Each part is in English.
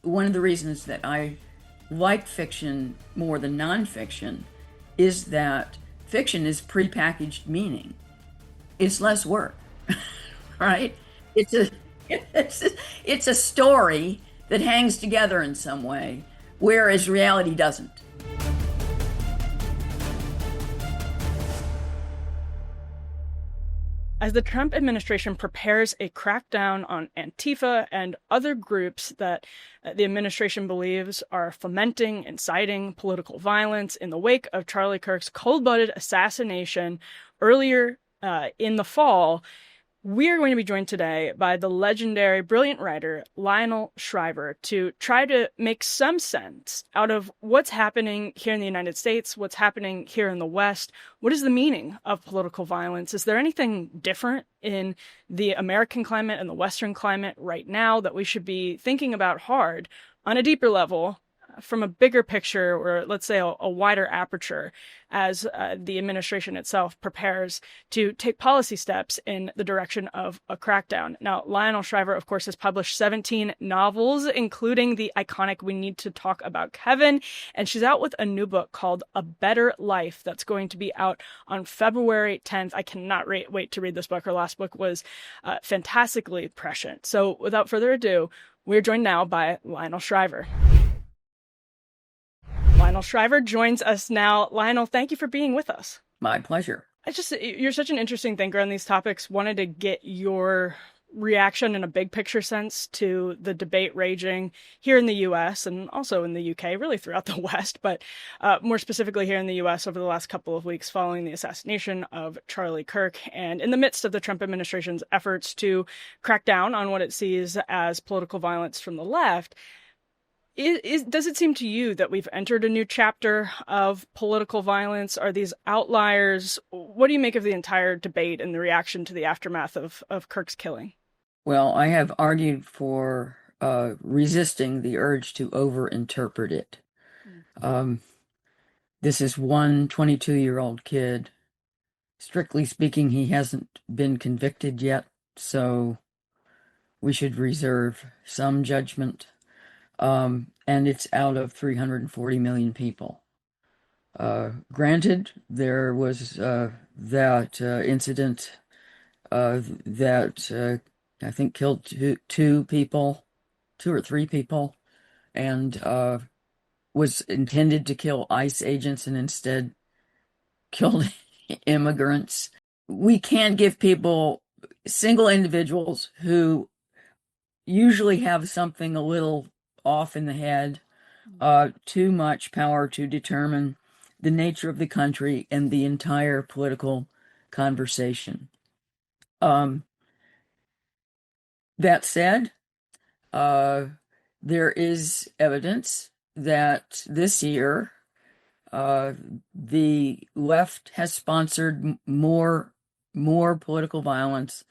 one of the reasons that I like fiction more than nonfiction is that fiction is prepackaged meaning. It's less work, right? It's a it's a, it's a story that hangs together in some way, whereas reality doesn't. As the Trump administration prepares a crackdown on Antifa and other groups that the administration believes are fomenting, inciting political violence in the wake of Charlie Kirk's cold-blooded assassination earlier in the fall, we are going to be joined today by the legendary, brilliant writer Lionel Shriver to try to make some sense out of what's happening here in the United States, what's happening here in the West. What is the meaning of political violence? Is there anything different in the American climate and the Western climate right now that we should be thinking about hard on a deeper level, from a bigger picture, or let's say a wider aperture, as the administration itself prepares to take policy steps in the direction of a crackdown? Now, Lionel Shriver, of course, has published 17 novels, including the iconic We Need to Talk About Kevin, and she's out with a new book called A Better Life that's going to be out on February 10th. I cannot wait to read this book. Her last book was fantastically prescient. So without further ado, we're joined now by Lionel Shriver. Lionel Shriver joins us now. Lionel, thank you for being with us. My pleasure. You're such an interesting thinker on these topics. Wanted to get your reaction in a big picture sense to the debate raging here in the US and also in the UK, really throughout the West, but more specifically here in the US over the last couple of weeks following the assassination of Charlie Kirk, and in the midst of the Trump administration's efforts to crack down on what it sees as political violence from the left. Does it seem to you that we've entered a new chapter of political violence? Are these outliers? What do you make of the entire debate and the reaction to the aftermath of Kirk's killing? Well, I have argued for resisting the urge to overinterpret it. This is one 22-year-old kid. Strictly speaking, he hasn't been convicted yet, so we should reserve some judgment. And it's out of 340 million people. Granted, there was that incident that I think killed two or three people, and was intended to kill ICE agents and instead killed immigrants. We can't give people, single individuals who usually have something a little off in the head, too much power to determine the nature of the country and the entire political conversation. That said, there is evidence that this year the left has sponsored more political violence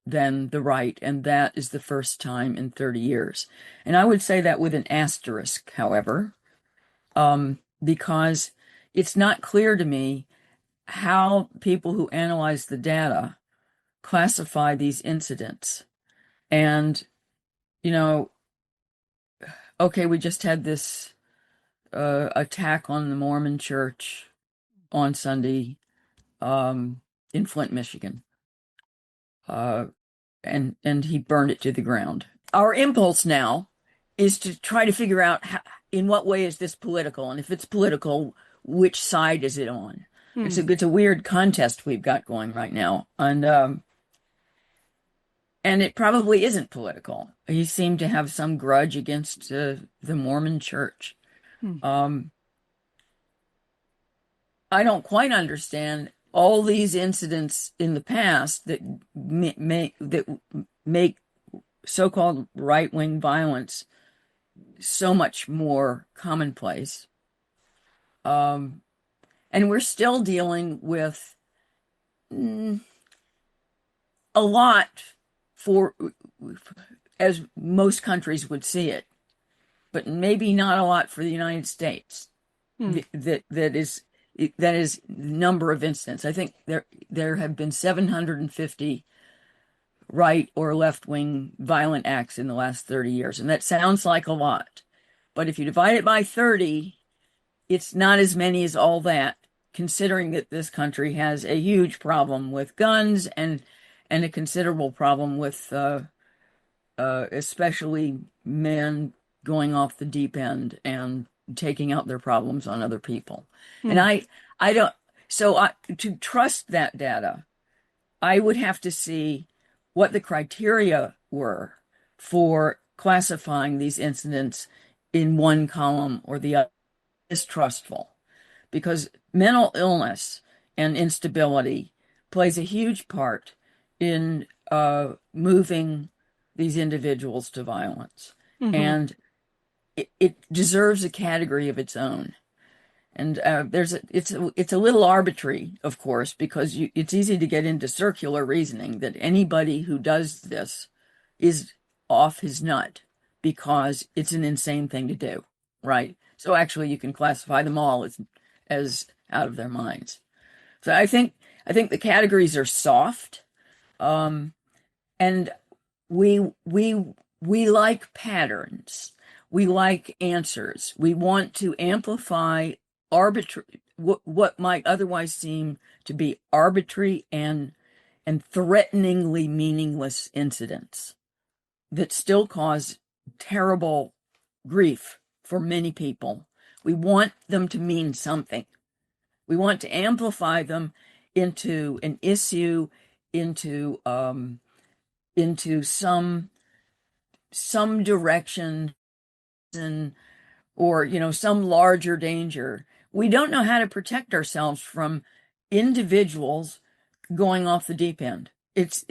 than the right, and that is the first time in 30 years. And I would say that with an asterisk, however, because it's not clear to me how people who analyze the data classify these incidents. And, okay, we just had this attack on the Mormon church on Sunday in Flint, Michigan. And he burned it to the ground. Our impulse now is to try to figure out in what way is this political, and if it's political, which side is it on? It's a weird contest we've got going right now, and it probably isn't political. He seemed to have some grudge against the Mormon church. I don't quite understand all these incidents in the past that make so-called right-wing violence so much more commonplace. And we're still dealing with a lot as most countries would see it, but maybe not a lot for the United States. That is number of incidents. I think there have been 750 right or left-wing violent acts in the last 30 years, and that sounds like a lot. But if you divide it by 30, it's not as many as all that, considering that this country has a huge problem with guns and a considerable problem with especially men going off the deep end and taking out their problems on other people. And Mm. I don't, so to trust that data, I would have to see what the criteria were for classifying these incidents in one column or the other. Distrustful, because mental illness and instability plays a huge part in moving these individuals to violence. Mm-hmm. And it deserves a category of its own. And it's a little arbitrary, of course, because it's easy to get into circular reasoning that anybody who does this is off his nut because it's an insane thing to do, right? So actually, you can classify them all as out of their minds. So I think the categories are soft, um, and we like patterns. We like answers. We want to amplify arbitrary what might otherwise seem to be arbitrary and threateningly meaningless incidents that still cause terrible grief for many people. We want them to mean something. We want to amplify them into an issue, into into some direction, and or some larger danger. We don't know how to protect ourselves from individuals going off the deep end. It's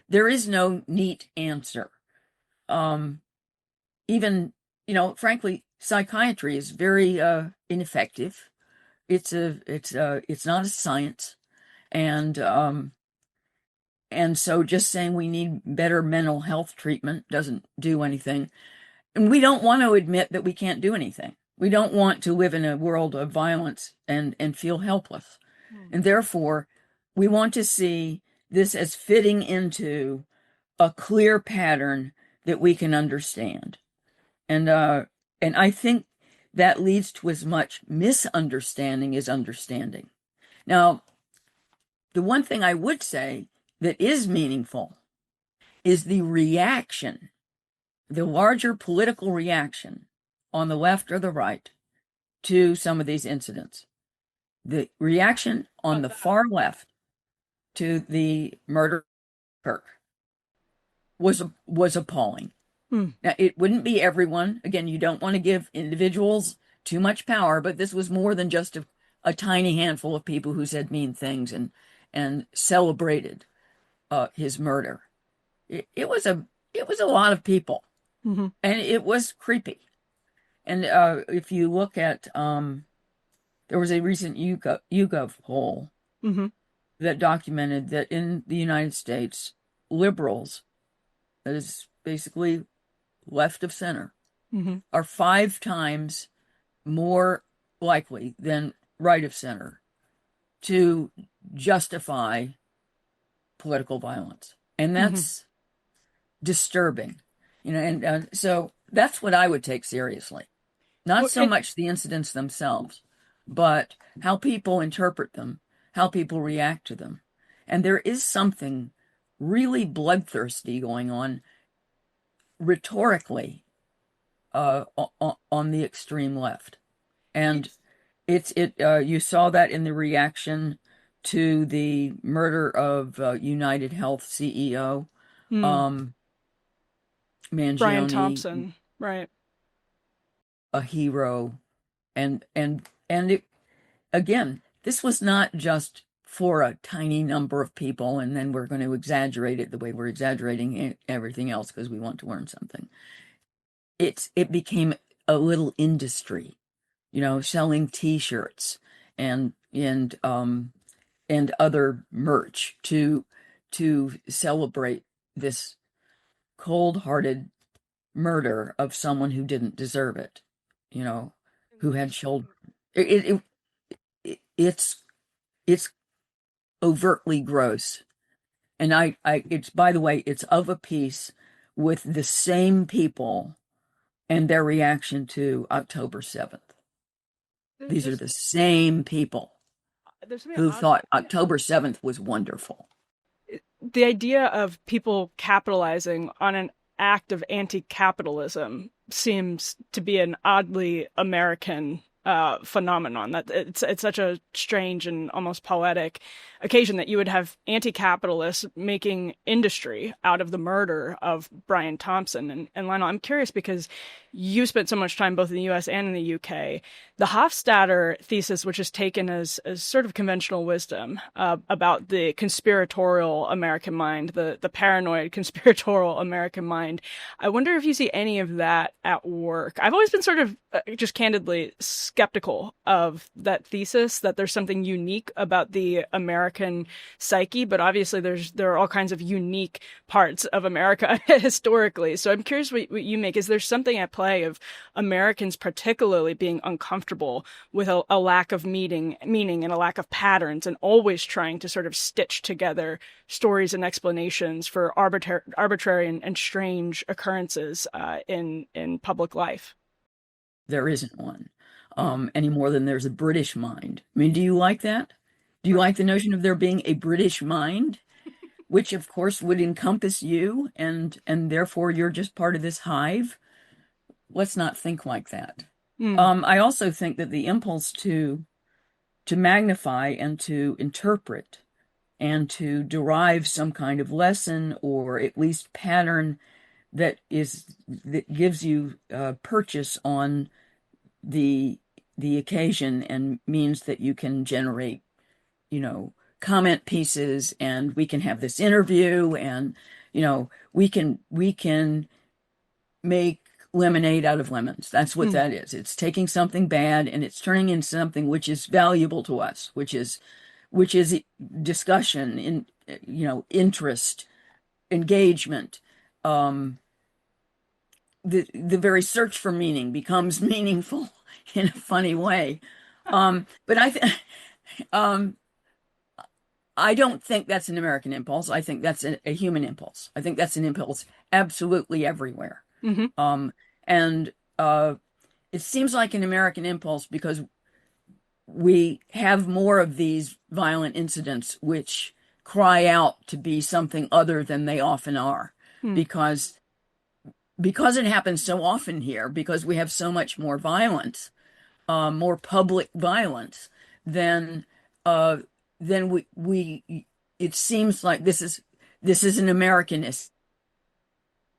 there is no neat answer. Um, Even frankly, psychiatry is very ineffective. It's not a science, and so just saying we need better mental health treatment doesn't do anything. And we don't want to admit that we can't do anything. We don't want to live in a world of violence and feel helpless. Mm. And therefore, we want to see this as fitting into a clear pattern that we can understand. And I think that leads to as much misunderstanding as understanding. Now, the one thing I would say that is meaningful is the reaction, the larger political reaction on the left or the right to some of these incidents. The reaction on the far left to the murder of Kirk was appalling. Mm. Now, it wouldn't be everyone. Again, you don't want to give individuals too much power, but this was more than just a tiny handful of people who said mean things and celebrated his murder. It was a lot of people, Mm-hmm. and it was creepy. And if you look at there was a recent YouGov poll Mm-hmm. that documented that in the United States, liberals, that is basically left of center, Mm-hmm. are 5 times more likely than right of center to justify political violence. And Mm-hmm. that's disturbing, and so that's what I would take seriously. Not Well, so much the incidents themselves, but how people interpret them, how people react to them. And there is something really bloodthirsty going on rhetorically on the extreme left. And you saw that in the reaction to the murder of United Health CEO mm. um, Brian Mangione, Thompson, right? a hero, and it, again, this was not just for a tiny number of people, and then we're going to exaggerate it the way we're exaggerating everything else because we want to learn something. It became a little industry, selling T-shirts and other merch to celebrate this cold-hearted murder of someone who didn't deserve it, who had children. It's overtly gross. And it's, by the way, it's of a piece with the same people and their reaction to October 7th. These are There's the same people there's something who odd. thought October 7th was wonderful. The idea of people capitalizing on an act of anti-capitalism seems to be an oddly American phenomenon. That it's such a strange and almost poetic occasion that you would have anti-capitalists making industry out of the murder of Brian Thompson. And Lionel, I'm curious because you spent so much time both in the U.S. and in the U.K. The Hofstadter thesis, which is taken as sort of conventional wisdom about the conspiratorial American mind, the paranoid conspiratorial American mind, I wonder if you see any of that at work. I've always been sort of just candidly skeptical of that thesis, that there's something unique about the American psyche, but obviously there are all kinds of unique parts of America historically. So I'm curious what you make. Is there something at play of Americans particularly being uncomfortable with a lack of meaning and a lack of patterns, and always trying to sort of stitch together stories and explanations for arbitrary and strange occurrences in public life? There isn't one, any more than there's a British mind. I mean, do you like that? Do you like the notion of there being a British mind, which of course would encompass you, and therefore you're just part of this hive? Let's not think like that. Mm. I also think that the impulse to magnify and to interpret and to derive some kind of lesson or at least pattern that gives you purchase on the occasion and means that you can generate, comment pieces, and we can have this interview, and we can make lemonade out of lemons. That's what Mm. that is. It's taking something bad and it's turning into something which is valuable to us, which is discussion, interest, engagement. The very search for meaning becomes meaningful in a funny way. But I don't think that's an American impulse. I think that's a human impulse. I think that's an impulse absolutely everywhere. Hmm. And it seems like an American impulse because we have more of these violent incidents which cry out to be something other than they often are, Mm. because it happens so often here, because we have so much more violence, more public violence than uh, we it seems like this is an American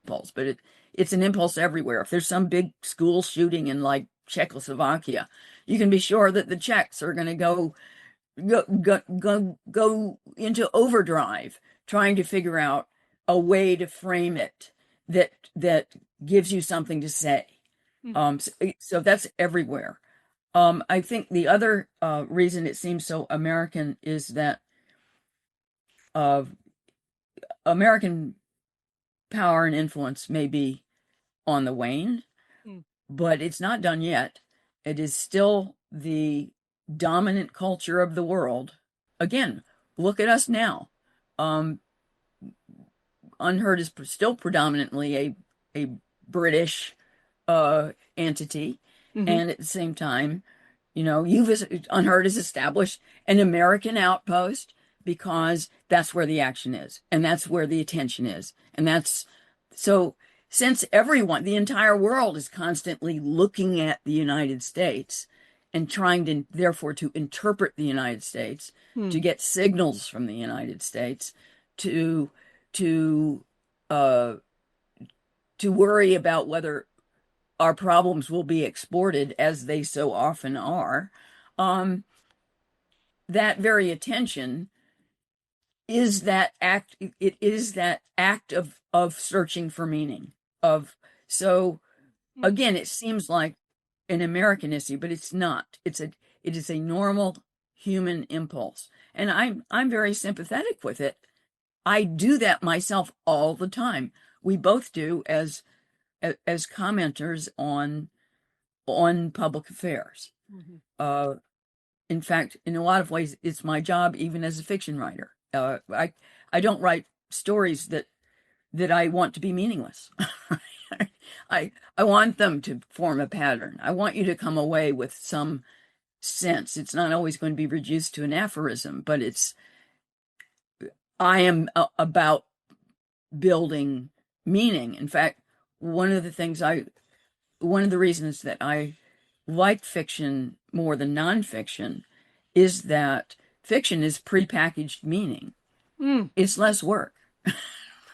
impulse, but it's an impulse everywhere. If there's some big school shooting in like Czechoslovakia, you can be sure that the Czechs are going to go into overdrive trying to figure out a way to frame it that gives you something to say. Mm. So that's everywhere. I think the other reason it seems so American is that uh, American power and influence may be on the wane, Mm. but it's not done yet. It is still the dominant culture of the world. Again, look at us now. Um, Unheard is still predominantly a British entity, Hmm. and at the same time, Unheard has established an American outpost because that's where the action is, and that's where the attention is, and that's so. Since the entire world is constantly looking at the United States and trying to, therefore, to interpret the United States, to Mm. get signals from the United States, to to uh, to worry about whether our problems will be exported, as they so often are. Um, that very attention is that act. It is that act of searching for meaning. Of so Mm. again, it seems like an American issue, but it's not. It is a normal human impulse, and I'm very sympathetic with it. I do that myself all the time. We both do as commenters on public affairs. Mhm. Uh, in fact, in a lot of ways, it's my job even as a fiction writer. I don't write stories that I want to be meaningless. I want them to form a pattern. I want you to come away with some sense. It's not always going to be reduced to an aphorism, but I am about building meaning. In fact, one of the reasons that I like fiction more than nonfiction is that fiction is prepackaged meaning. Mm. It's less work,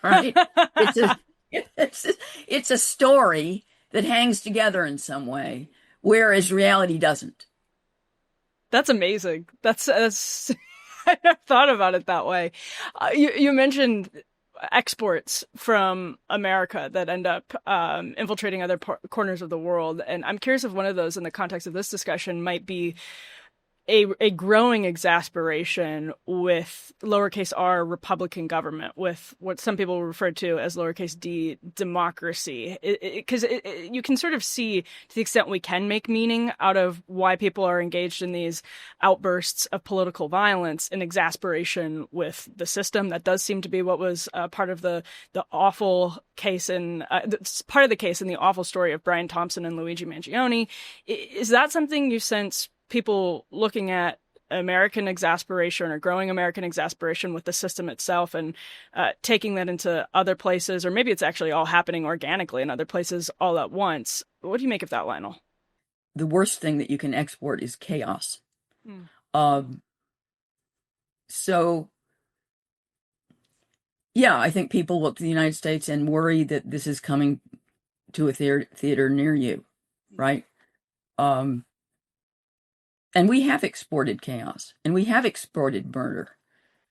right? It's a it's a story that hangs together in some way, whereas reality doesn't. That's amazing. That's I never thought about it that way. You mentioned exports from America that end up infiltrating other corners of the world, and I'm curious if one of those, in the context of this discussion, might be a growing exasperation with lowercase r Republican government, with what some people refer to as lowercase d democracy. Because you can sort of see, to the extent we can make meaning out of why people are engaged in these outbursts of political violence, an exasperation with the system. That does seem to be what was part of the awful case in part of the case in the awful story of Brian Thompson and Luigi Mangione. Is that something you sense people looking at American exasperation or growing American exasperation with the system itself and taking that into other places, or maybe it's actually all happening organically in other places all at once? What do you make of that, Lionel? The worst thing that you can export is chaos. So, yeah, I think people look to the United States and worry that this is coming to a theater near you, right? And we have exported chaos, and we have exported murder.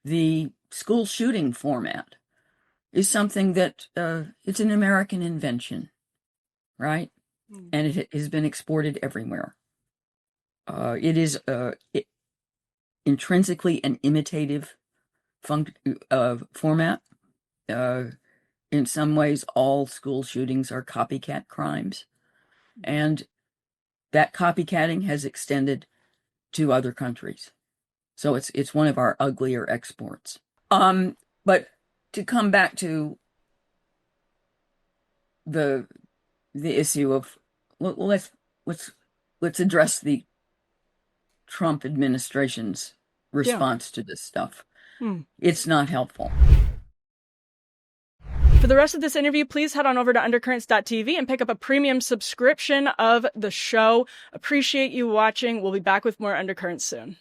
The school shooting format is something that it's an American invention, right? And it has been exported everywhere. It is intrinsically an imitative format. In some ways, all school shootings are copycat crimes, and that copycatting has extended to other countries. So it's one of our uglier exports. But to come back to the issue of let's address the Trump administration's response to this stuff. It's not helpful. For the rest of this interview, please head on over to undercurrents.tv and pick up a premium subscription of the show. Appreciate you watching. We'll be back with more Undercurrents soon.